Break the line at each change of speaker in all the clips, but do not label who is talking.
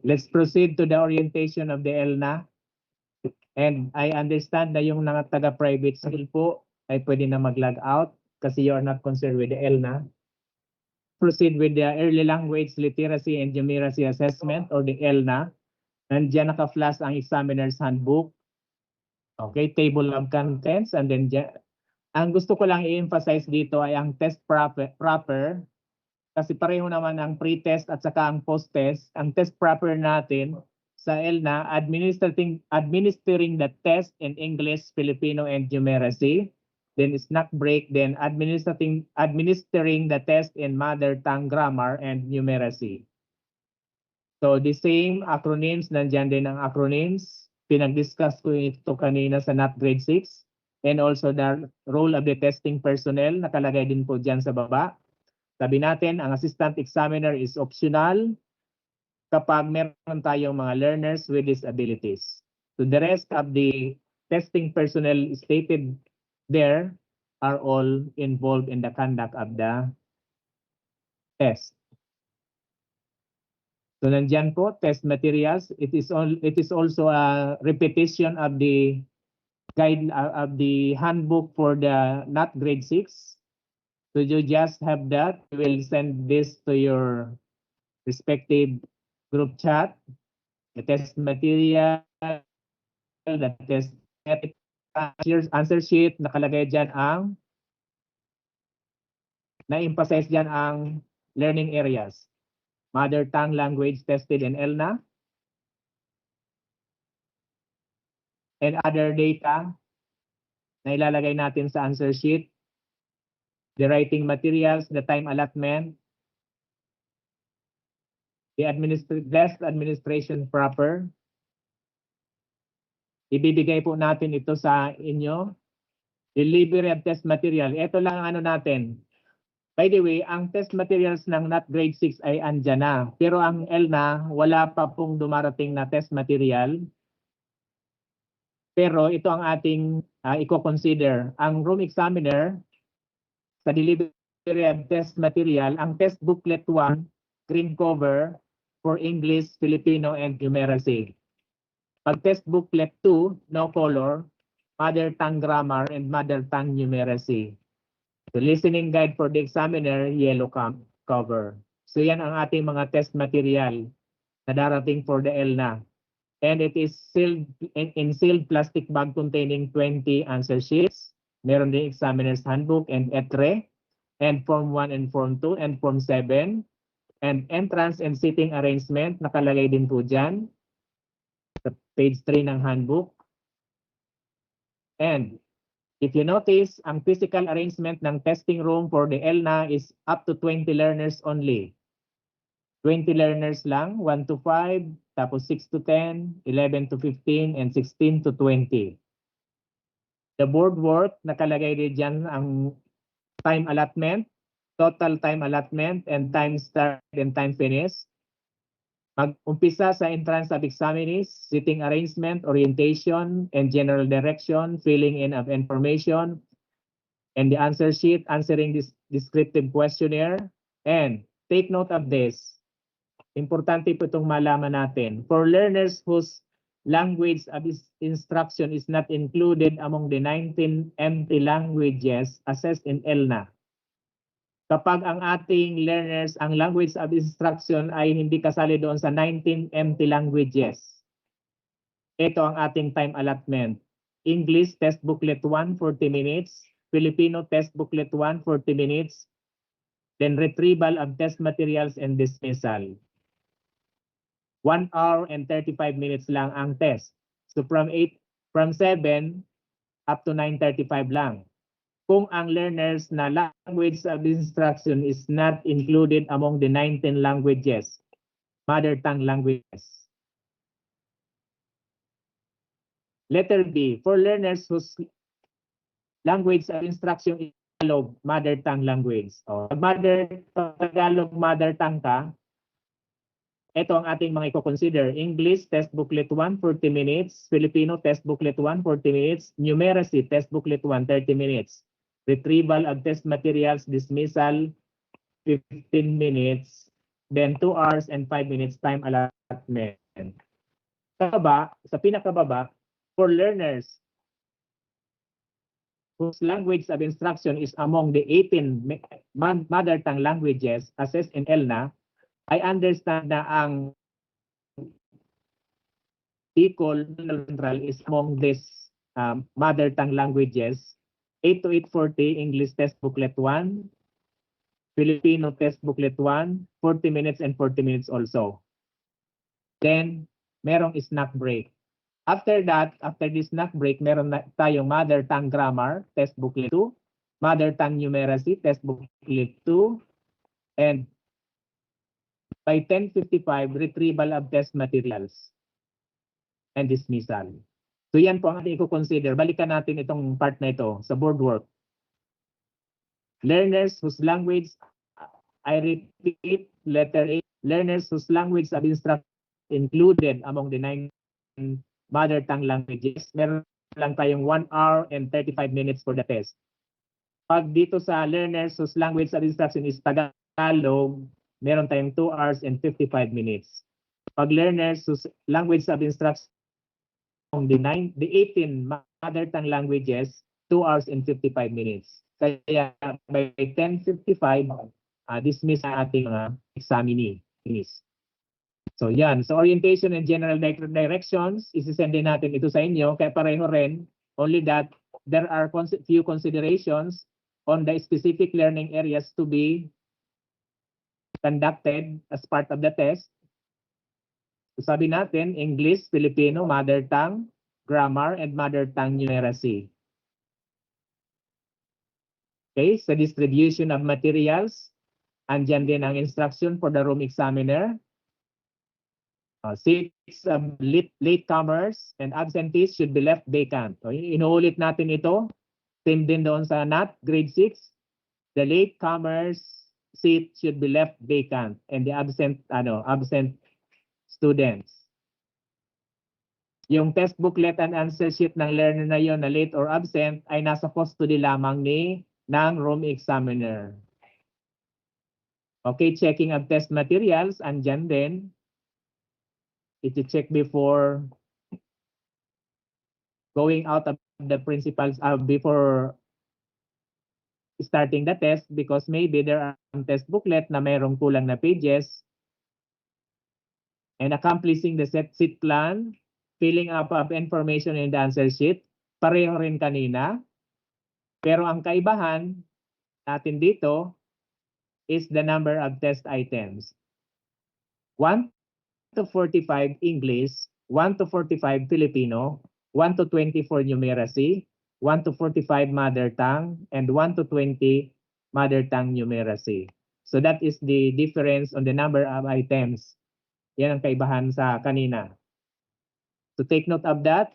Let's proceed to the orientation of the ELNA. And I understand na yung mga taga-private school po ay pwede na mag-log out kasi you are not concerned with the ELNA. Proceed with the Early Language Literacy and Numeracy Assessment or the ELNA. Nandiyan naka-flash ang examiner's handbook. Okay, table of contents. And then ang gusto ko lang i-emphasize dito ay ang test proper. Kasi pareho naman ang pre-test at saka ang post-test. Ang test proper natin sa ELNA, administering the test in English, Filipino, and Numeracy. Then snack break, then administering the test in Mother Tongue Grammar and Numeracy. So the same acronyms, nandiyan din ang acronyms. Pinag-discuss ko ito kanina sa NAT Grade 6. And also the role of the testing personnel, nakalagay din po dyan sa baba. Sabi natin, ang assistant examiner is optional kapag meron tayong mga learners with disabilities. So the rest of the testing personnel stated there are all involved in the conduct of the test. So nandiyan po, test materials. It is also a repetition of the guide of the handbook for the NAT grade 6. So you just have that. We will send this to your respective group chat. The test material, the test answer sheet, nakalagay dyan ang na-emphasize dyan ang learning areas. Mother tongue language tested in ELNA. And other data na ilalagay natin sa answer sheet. The writing materials, the time allotment, the desk administration proper. Ibibigay po natin ito sa inyo. Delivery of test material. Ito lang ang ano natin. By the way, ang test materials ng NAT grade 6 ay andyan na. Pero ang ELNA, wala pa pong dumarating na test material. Pero ito ang ating i-consider. Ang room examiner, sa delivery of test material, ang test booklet 1, green cover for English, Filipino, and Numeracy. Pag test booklet 2, no color, Mother Tongue Grammar and Mother Tongue Numeracy. The listening guide for the examiner, yellow cover. So yan ang ating mga test material na darating for the ELNA. And it is sealed in sealed plastic bag containing 20 answer sheets. Meron din examiner's handbook and ETRE, and Form 1 and Form 2 and Form 7. And entrance and seating arrangement, nakalagay din po dyan. Sa page 3 ng handbook. And if you notice, ang physical arrangement ng testing room for the ELNA is up to 20 learners only. 20 learners lang, 1 to 5, tapos 6 to 10, 11 to 15, and 16 to 20. The board work, nakalagay din dyan ang time allotment, total time allotment, and time start and time finish. Mag-umpisa sa entrance of examinees, seating arrangement, orientation, and general direction, filling in of information, and the answer sheet, answering this descriptive questionnaire. And take note of this. Importante po itong malaman natin. For learners whose language of instruction is not included among the 19 empty languages assessed in ELNA. Kapag ang ating learners, ang language of instruction ay hindi kasali doon sa 19 empty languages, ito ang ating time allotment. English test booklet 1, 40 minutes. Filipino test booklet 1, 40 minutes. Then retrieval of test materials and dismissal. 1 hour and 35 minutes lang ang test. So from 7 up to 9:35 lang. Kung ang learners na language of instruction is not included among the 19 languages, mother tongue languages. Letter B, for learners whose language of instruction is Tagalog, mother tongue language. Tagalog mother tongue ka, ito ang ating mga i-consider. English, test booklet 1, 40 minutes. Filipino, test booklet 1, 40 minutes. Numeracy, test booklet 1, 30 minutes. Retrieval of test materials, dismissal, 15 minutes. Then 2 hours and 5 minutes time allotment. allotment. Sa pinakababa, for learners whose language of instruction is among the 18 mother tongue languages assessed in ELNA, I understand na ang Bicol Central is among these mother tongue languages. 8 to 8:40 English test booklet 1, Filipino test booklet 1, 40 minutes and 40 minutes also. Then, merong snack break. After that, after this snack break, meron na tayong mother tongue grammar, test booklet 2, mother tongue numeracy, test booklet 2, and by 10:55, retrieval of test materials and dismissal. So yan po ang ating i-consider. Balikan natin itong part na ito sa board work. Learners whose language, I repeat, letter A, learners whose language of instruction included among the 9 mother tongue languages, meron lang tayong 1 hour and 35 minutes for the test. Pag dito sa learners whose language of instruction is Tagalog, meron tayong 2 hours and 55 minutes. Pag learners whose language of instruction the 18 mother tongue languages, 2 hours and 55 minutes. Kaya by 10:55, dismiss ang ating mga examinees. So yan, so orientation and general directions, isisend din natin ito sa inyo, kaya pareho rin, only that there are few considerations on the specific learning areas to be conducted as part of the test. So sabi natin, English, Filipino, mother tongue, grammar, and mother tongue numeracy. Okay, sa distribution of materials, andyan din ang instruction for the room examiner. Seats of latecomers and absentees should be left vacant. So, inuulit natin ito. Same din doon sa NAT, grade 6. The latecomers seat should be left vacant and the absent students. Yung test booklet and answer sheet ng learner na yon na late or absent ay nasa custody lamang ng room examiner. Okay, checking of test materials, andyan din. I-check before going out of the principals, before starting the test, because maybe there are test booklet na mayroong kulang na pages, and accomplishing the seat plan, filling up of information in the answer sheet, pareho rin kanina. Pero ang kaibahan natin dito is the number of test items. 1 to 45 English, 1 to 45 Filipino, 1 to 24 numeracy, 1 to 45 mother tongue, and 1 to 20 mother tongue numeracy. So that is the difference on the number of items. Yan ang kaibahan sa kanina. To take note of that,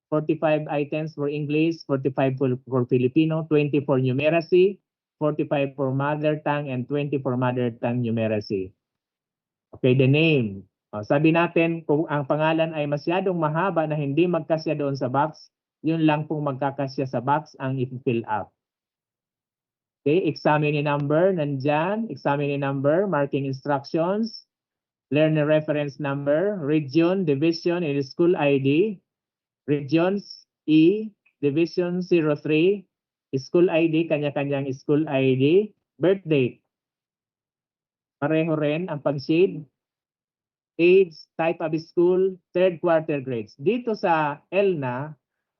45 items for English, 45 for Filipino, 20 for numeracy, 45 for mother tongue, and 20 for mother tongue numeracy. Okay, the name. Sabi natin, kung ang pangalan ay masyadong mahaba na hindi magkasya doon sa box, yun lang pong magkakasya sa box ang i-fill up. Okay, examine number, nandyan. Examine number, marking instructions, learner reference number, region, division, and school ID. Regions E, division 03, school ID, kanya-kanyang school ID, birth date. Pareho rin ang pag-shade. Age, type of school, third quarter grades. Dito sa ELNA,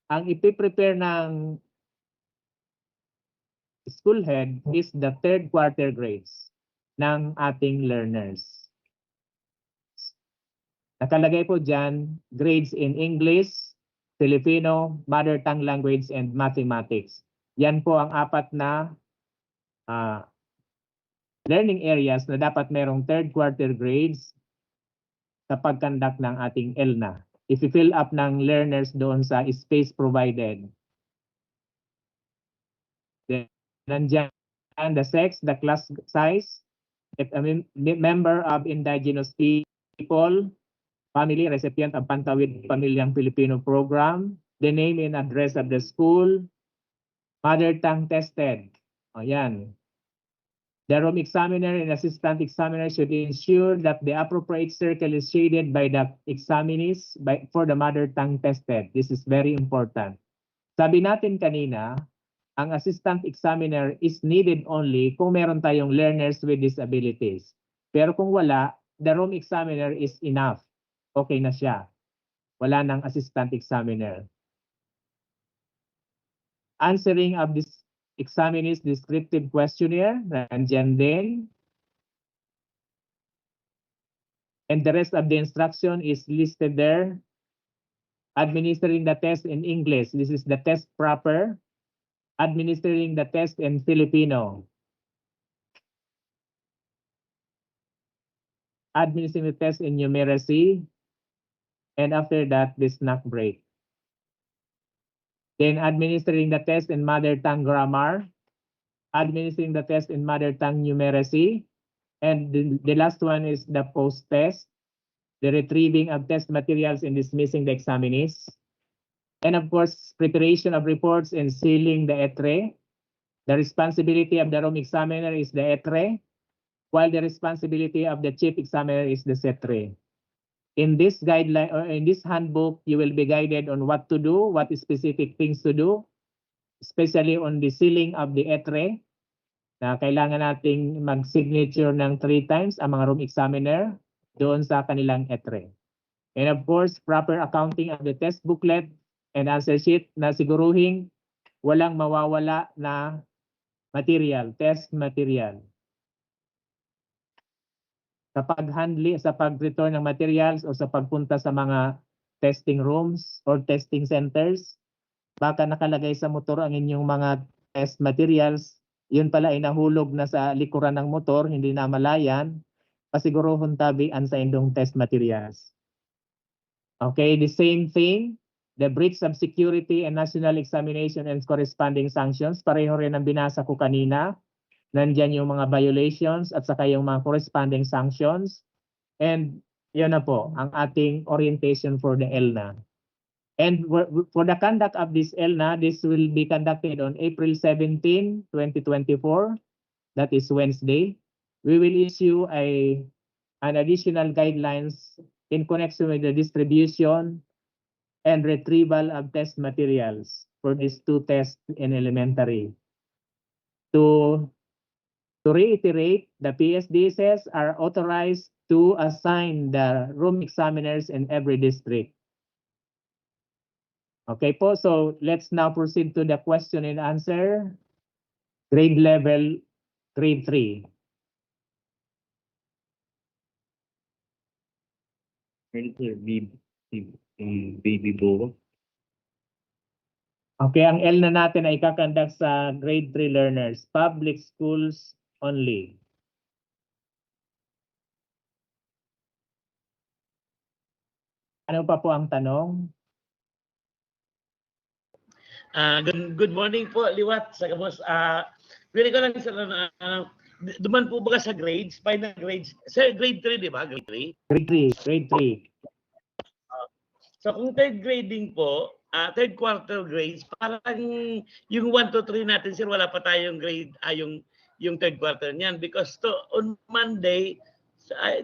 ang ipiprepare ng school head is the third quarter grades ng ating learners. Nakalagay po dyan, grades in English, Filipino, mother tongue language, and mathematics. Yan po ang 4 na learning areas na dapat merong third quarter grades sa pag-conduct ng ating ELNA. If you fill up ng learners doon sa space provided. Then, nandiyan the sex, the class size, if a member of indigenous people, family, recipient of Pantawid Pamilyang Filipino Program, the name and address of the school, mother tongue tested. O yan. The room examiner and assistant examiner should ensure that the appropriate circle is shaded by the examinees for the mother tongue tested. This is very important. Sabi natin kanina, ang assistant examiner is needed only kung meron tayong learners with disabilities. Pero kung wala, the room examiner is enough. Okay na siya. Wala ng assistant examiner. Answering of this examinee's descriptive questionnaire, nandiyan din. And the rest of the instruction is listed there. Administering the test in English. This is the test proper. Administering the test in Filipino. Administering the test in numeracy. And after that, the snack break. Then administering the test in mother tongue grammar. Administering the test in mother tongue numeracy. And the last one is the post-test. The retrieving of test materials and dismissing the examinees. And of course, preparation of reports and sealing the etre. The responsibility of the room examiner is the etre, while the responsibility of the chief examiner is the setre. In this guideline or in this handbook, you will be guided on what to do, what specific things to do, especially on the sealing of the etre, na kailangan nating mag-signature ng 3 times ang mga room examiner doon sa kanilang etre. And of course, proper accounting of the test booklet and answer sheet na siguruhin walang mawawala na material, test material. Sa pag-return ng materials o sa pagpunta sa mga testing rooms or testing centers, baka nakalagay sa motor ang inyong mga test materials, yun pala ay nahulog na sa likuran ng motor, hindi na malayan, pasiguruhon tabian sa indong test materials. Okay, the same thing, the breach of security and national examination and corresponding sanctions, pareho rin ang binasa ko kanina. Nandyan yung mga violations at saka yung mga corresponding sanctions. And yun na po, ang ating orientation for the ELNA. And for the conduct of this ELNA, this will be conducted on April 17, 2024. That is Wednesday. We will issue an additional guidelines in connection with the distribution and retrieval of test materials for these 2 tests in elementary. To reiterate, the PSDSs are authorized to assign the room examiners in every district. Okay po, so let's now proceed to the question and answer. Grade level, grade 3.
Baby Bo.
Okay, ang ELNA natin ay kakandak sa grade 3 learners, public schools only. Ano pa po ang tanong?
Good morning po, Liwat, sa Kabos. Pwede ko lang sa duman po ba sa grades, final grades? Sir, grade 3, di ba? Grade 3?
Grade 3.
So kung third grading po, third quarter grades, parang yung 1 to 3 natin, sir, wala pa tayong grade, yung third quarter niyan. Because on Monday,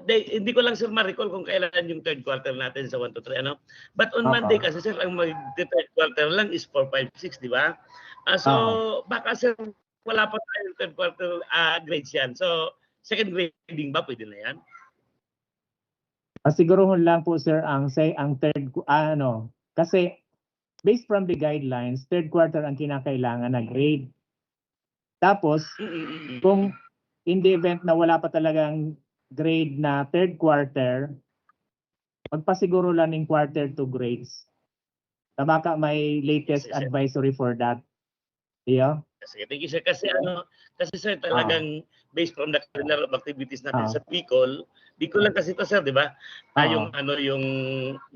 hindi ko lang, sir, ma-recall kung kailan yung third quarter natin sa 1 to 3. Ano? But on Monday kasi, sir, ang mag-third quarter lang is 4, 5, 6, di ba? So baka, sir, wala pa tayong third quarter grades yan. So second grading ba, pwede na yan?
Pasiguruhon lang po, sir, ang third, kasi based from the guidelines, third quarter ang kinakailangan na grade. Tapos, kung in the event na wala pa talagang grade na third quarter, magpasiguro lang ng quarter 2 grades. Baka may latest advisory for that. Yeah?
Sige, thank you, sir. Kasi sir, talagang based from the calendar of activities natin sa Bicol lang kasi ito, sir, di ba? Yung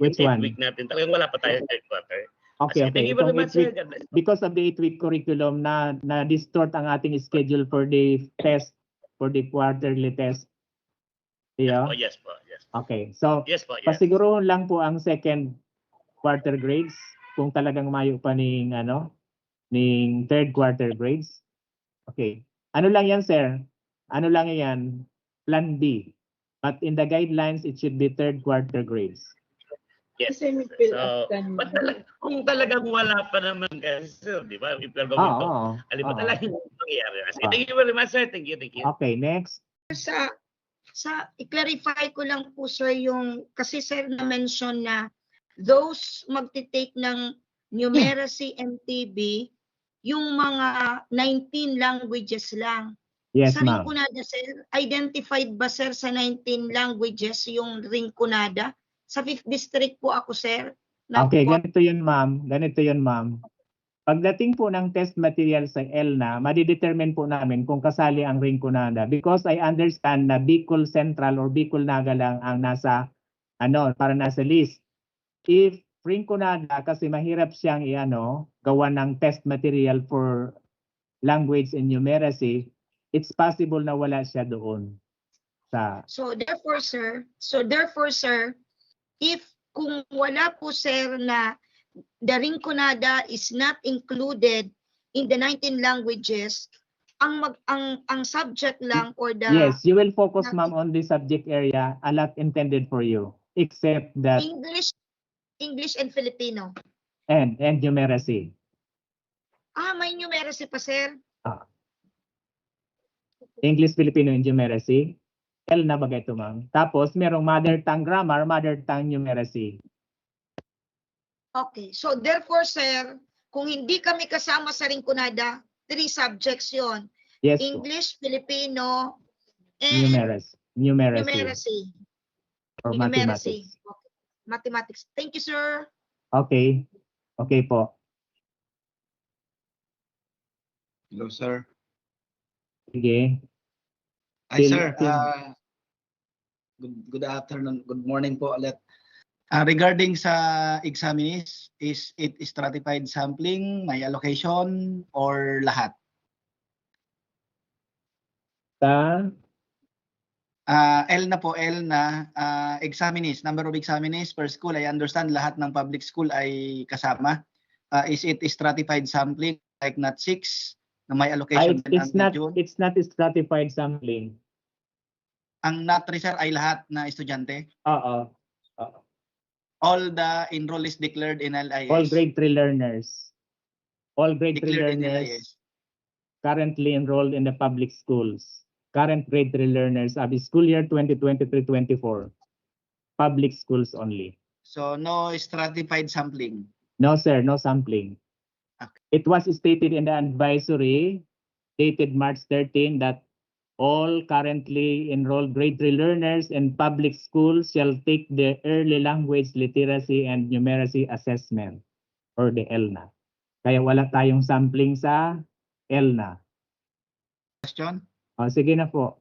8th week natin, talagang wala pa tayo third quarter.
Okay.
Thank you very much, sir.
Because of the 8-week curriculum na distort ang ating schedule for the test, for the quarterly test. Yeah?
Yes po.
Okay. So,
yes po, yes.
Pasiguruhon lang po ang second quarter grades kung talagang mayo pa ning third quarter grades. Okay. Ano lang yan, sir? ano lang yan, plan B. But in the guidelines, it should be third quarter grades.
Yes.
Kasi may fill
So,
up ka
but
naman.
kung talagang wala pa naman kasi, sir, di ba? If you're going to,
Oo.
alimutan
oo.
lang yung mangyayari. Sige,
Ah.
thank you very much, sir. Thank you, thank you.
Okay, next.
I-clarify ko lang po sir yung kasi sir na-mention na those magti-take ng numeracy MTB yung mga 19 languages lang.
Yes,
Sa
ma'am.
Rinconada sir, identified ba sir sa 19 languages yung Rinconada? Sa 5th district po ako sir.
Okay, ganito yun, ma'am. Ganito yun, ma'am. Pagdating po ng test material sa ELNA, madidetermine po namin kung kasali ang Rinconada because I understand na Bicol Central or Bicol Naga lang ang nasa para nasa list. If Rinconada kasi mahirap siyang gawa ng test material for language and numeracy, it's possible na wala siya doon sa
So therefore sir, if kung wala po sir na the Rinconada is not included in the 19 languages, ang subject lang or the
Yes, you will focus, ma'am, on the subject area allot intended for you, except that
English and Filipino.
and numeracy.
May numeracy pa sir.
English, Filipino, and numeracy. ELNA ba ito, ma'am? Tapos merong mother tongue grammar, mother tongue numeracy.
Okay. So therefore sir, kung hindi kami kasama sa Rinconada, 3 subjects 'yon.
Yes,
English, Filipino, and
numeracy. Or
numeracy.
mathematics.
Okay. Mathematics. Thank you sir.
Okay. Okay po.
Hello, sir.
Sige.
Hi,
Till-
sir.
till-
Good afternoon. Good morning po ulit. Regarding sa examinees, is it stratified sampling, may allocation, or lahat?
Sa
ELNA po, ELNA, examinees, number of examinees per school, I understand lahat ng public school ay kasama. Is it stratified sampling, like not 6, na may allocation din ang June?
it's not stratified sampling.
Ang not reserved ay lahat na estudyante?
Oo.
All the enrollees declared in LIS?
All grade 3 learners. All grade 3
declared in
learners
LIS.
currently enrolled in the public schools. Current grade 3 learners of the school year 2023-24. Public schools only.
So no stratified sampling.
No, sir, no sampling.
Okay.
It was stated in the advisory dated March 13 that all currently enrolled grade 3 learners in public schools shall take the early language literacy and numeracy assessment or the ELNA. Kaya wala tayong sampling sa ELNA.
Question?
Sige na po.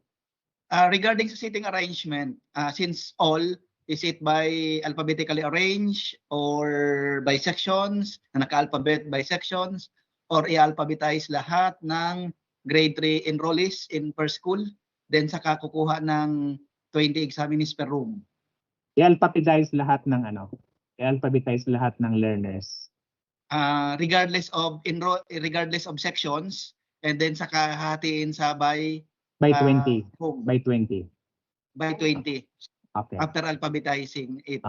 Regarding sa seating arrangement, since all, is it by alphabetically arranged or by sections, na naka-alphabet by sections, or i-alphabetize lahat ng grade 3 enrollees in per school, then saka kukuha ng 20 examinees per room?
I-alphabetize lahat ng i-alphabetize lahat ng learners.
Regardless of sections, and then saka hatiin sa by
20.
home,
By 20.
by 20
Okay.
after alphabetizing it.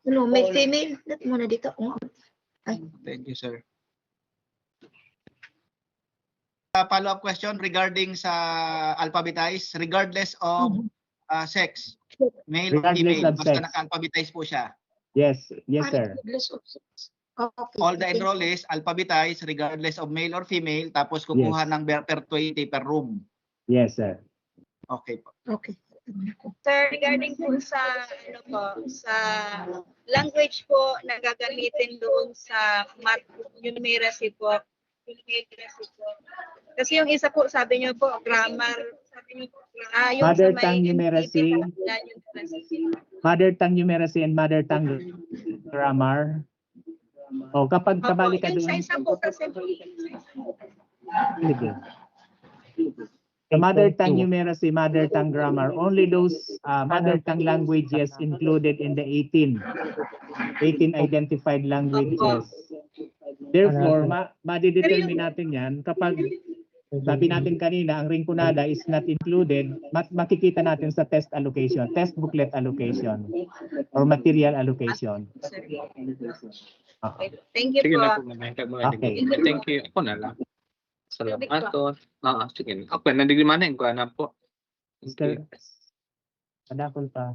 May female. Let muna dito.
Thank you, sir. Follow-up question regarding sa alphabetize, regardless of sex, male or
Regardless
female,
of
basta
sex.
naka-alphabetize po siya.
Yes, sir.
Okay.
All the enrollees alphabetize regardless of male or female, tapos kukuha
Yes.
ng per 20 per room.
Yes, sir.
Okay po.
Okay.
Sir, regarding po sa sa language po na gagamitin doon sa math numeracy po. Kasi yung isa po, sabi niyo po, grammar, yung
Mother
sa may
tongue numeracy. Mother tongue numeracy and mother tongue grammar. Kapag kabali ka
yung sa
doon.
isa po kasi
Sige. The mother tongue numeracy, mother tongue grammar, only those mother tongue languages included in the 18 identified languages. Therefore, madidetermine natin yan kapag Sabi natin kanina, ang rinconada is not included. Makikita natin sa test allocation, test booklet allocation, or material allocation.
Okay. Thank you
Sige
po.
na po, mamaya ka mga
Okay.
Thank you. Ako na lang. Salamat po. Sige. Ako, nandigimanin ko na po.
Mr. Padakol pa.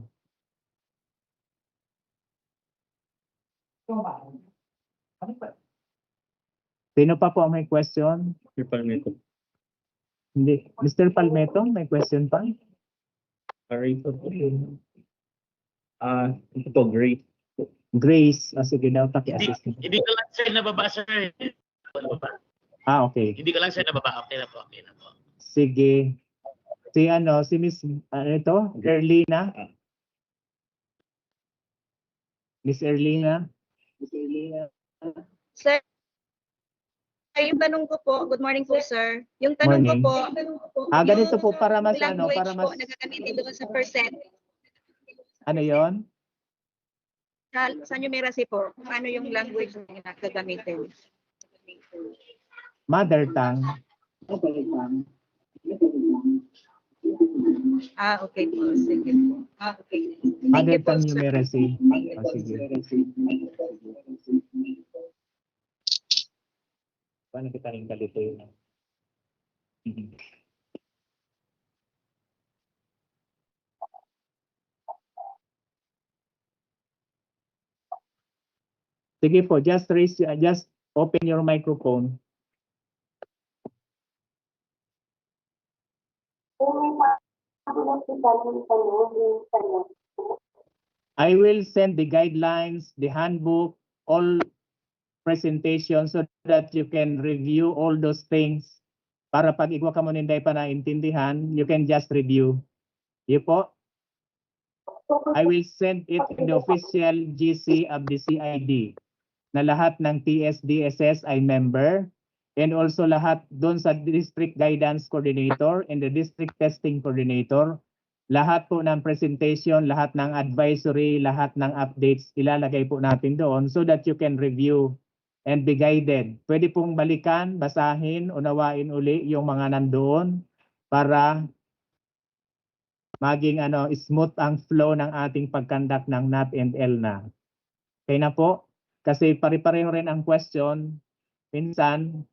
Sino pa po ang may question? Hindi. Mr. Palmetto, may question pa?
Ito, great.
Grace, sige daw, paki-assist.
Hindi ko lang sir nababasa.
Okay.
Hindi ko lang sir nababa. Okay na po. Okay na po.
Sige. Si Miss, Erlina? Miss Erlina?
Sir, yung tanong ko po, good morning po sir. Yung tanong
Morning.
ko po,
Ganito
yung
po para mas
language
para mas
po na gagamitin doon sa percent.
ano 'yon?
Sa numeracy po, ano yung language na gagamitin?
Mother tongue.
Okay po. Sige po. Okay. Thank
Mother
you po,
tongue
sir.
numeracy. Sige. Paano kita rin kalito yun? Sige po, just open your microphone. I will send the guidelines, the handbook, all presentations so that you can review all those things. Para pag igwa ka mo ninday pa naintindihan, you can just review. Yun po. I will send it in the official GC of the CID na lahat ng TSDSS ay member and also lahat doon sa District Guidance Coordinator and the District Testing Coordinator. Lahat po ng presentation, lahat ng advisory, lahat ng updates ilalagay po natin doon so that you can review and be guided. Pwede pong balikan, basahin, unawain uli yung mga nandoon para maging smooth ang flow ng ating pagkandak ng NAT and ELNA. Okay na po? Kasi pare-pareho rin ang question. Minsan,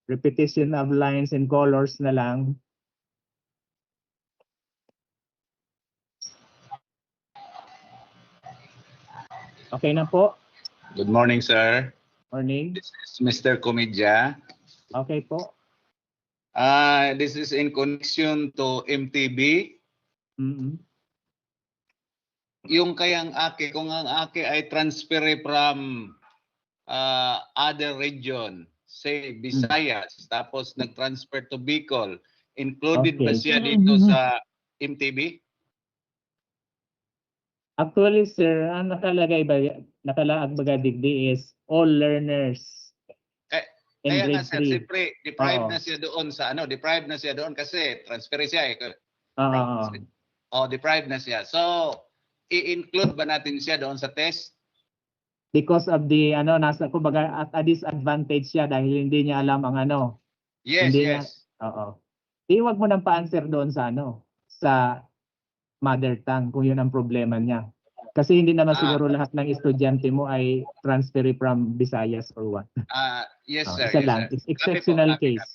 repetition of lines and colors na lang. Okay na po?
Good morning, sir.
Morning.
This is Mr. Comedya.
Okay po.
This is in connection to MTB. Yung kayang ake, kung ang ake ay transfer from other region, say Visayas, tapos nag-transfer to Bicol, included ba siya dito sa MTB?
Actually, sir, ang nakalaag baga digdi is all learners. In
Kaya nga
grade
sir,
3.
siyempre, deprived na siya doon sa deprived na siya doon kasi transfer siya deprived na siya. So, i-include ba natin siya doon sa test?
Because of the nasa kumbaga at a disadvantage siya dahil hindi niya alam ang
Yes,
hindi
yes.
Iwag mo nang pa-answer doon sa sa mother tongue kung yun ang problema niya. Kasi hindi naman siguro lahat ng estudyante mo ay transfer from Visayas or what.
Yes, sir.
Isa
Yes,
lang.
sir.
It's exceptional
Copy.
case.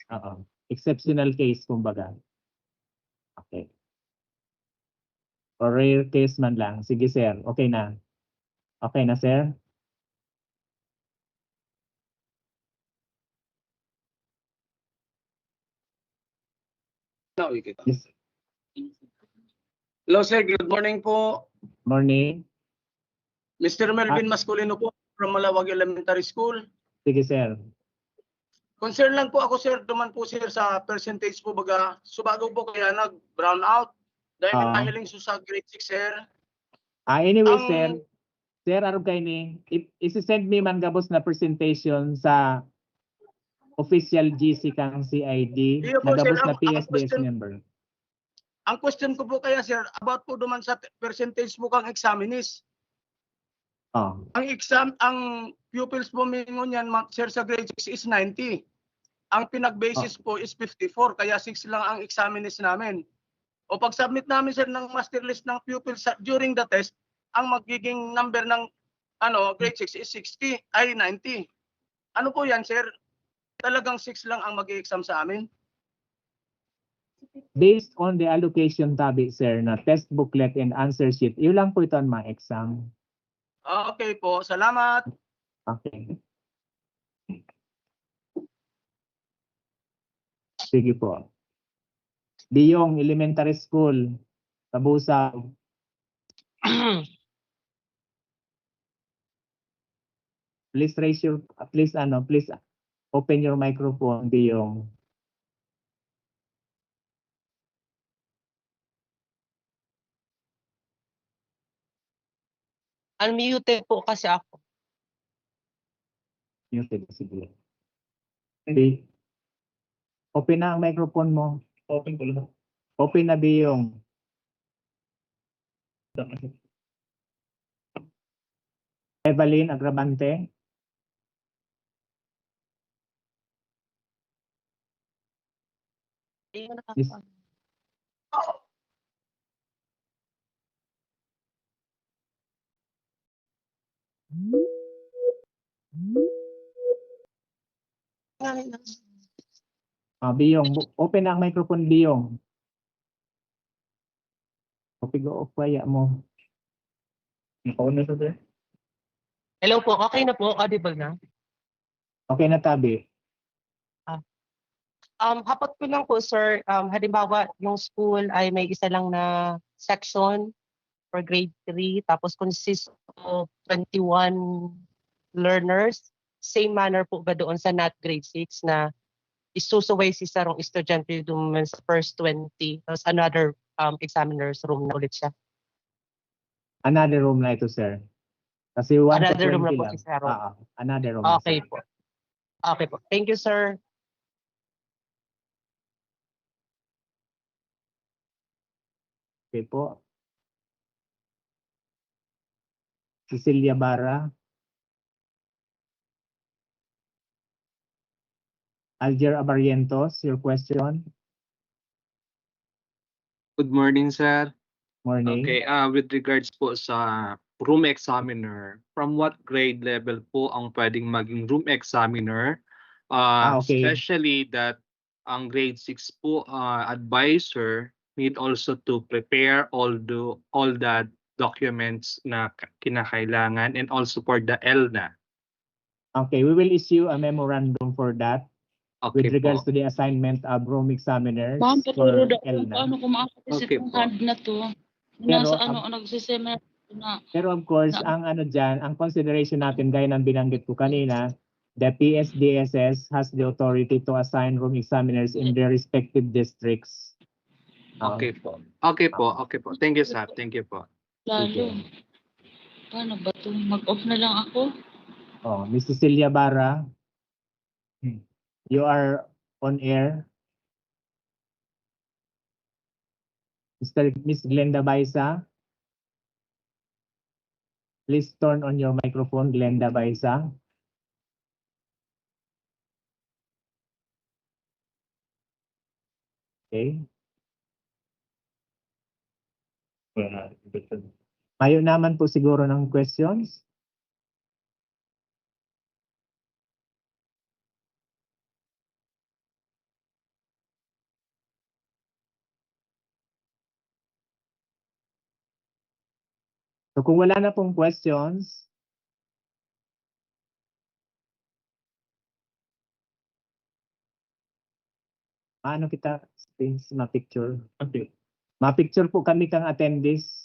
Exceptional case kumbaga. Okay. Or rare case man lang. Sige, sir. Okay na. Okay na, sir? Yes.
Hello sir, good morning po.
Morning.
Mr. Melvin Masculino po from Malawag Elementary School.
Sige, sir.
Concern lang po ako sir, duman po sir sa percentage po baga. Subago po kaya nag-brown out dahil nahiling sa grade 6 sir.
Anyway, sir, arog kayo ni, isi-send me man gabos na presentation sa official GC kang CID
Iyo po,
na gabos
sir,
na
ang
PSDS
question-
member.
Ang question ko po kaya sir, about po duman sa percentage po kang examinees. Ang pupils po mingon yan sir sa grade 6 is 90. ang pinag-basis po is 54, kaya 6 lang ang examinees namin. O pag-submit namin sir ng master list ng pupils during the test, ang magiging number ng grade 6 is 60 ay 90. Ano po yan sir? Talagang 6 lang ang mag-i-exam sa amin?
Based on the allocation tabi, sir, na test booklet and answer sheet, yun lang po ito ang mga exam.
Okay po, salamat.
Okay. Sige po. Biyong Elementary School, Tabusaw. Please raise your, please open your microphone, Biyong.
Unmuted po kasi ako.
Muted, sige. Okay. Open na ang microphone mo. Open ko lang. Open na, Biyong. Evelyn Agrabante. Yes. Biyong, open na ang microphone, Biyong. Open go off kaya mo.
Hello po, okay na po, audible na.
Okay na, Tabi.
Hapat ko lang po sir, halimbawa yung school ay may isa lang na section for grade 3 tapos consists of 21 learners. Same manner po ba doon sa NAT grade 6 na isusuway si sarong estudyante doon sa first 20 tapos another examiner's room na ulit siya.
Another room na ito, sir. Kasi 1 to 20
Another room na po
lang.
si Sarong.
Another room na,
Okay
sir.
po. Okay po. Thank you sir.
Okay po. Cecilia Barra. Alger Abarientos, your question.
Good morning, sir.
Morning.
Okay, with regards po sa room examiner, from what grade level po ang pwedeng maging room examiner?
Okay.
Especially that ang grade 6 po advisor need also to prepare all the documents na kinakailangan and also for the ELNA.
Okay, we will issue a memorandum for that
Okay
with regards
po.
to the assignment of room examiners
Ma'am,
for
paturo daw
ELNA.
paano kung makakasip
Okay
yung
po.
hand na to.
Pero,
Nasa nagsiseminar na.
Pero of course,
Na-
ang consideration natin, gaya ng binanggit ko kanina, the PSDSS has the authority to assign room examiners in their respective districts.
Okay po. Okay po. Okay po. Thank you, sir. Thank you po.
Lalo. Paano ba to? Mag-off na lang ako?
Miss Cecilia Barra, you are on air. Miss Glenda Baisa, please turn on your microphone, Glenda Baisa. Okay. Mayo naman po siguro ng questions. So kung wala na pong questions, paano kita na picture? Okay. Ma-picture po kami kang attendees.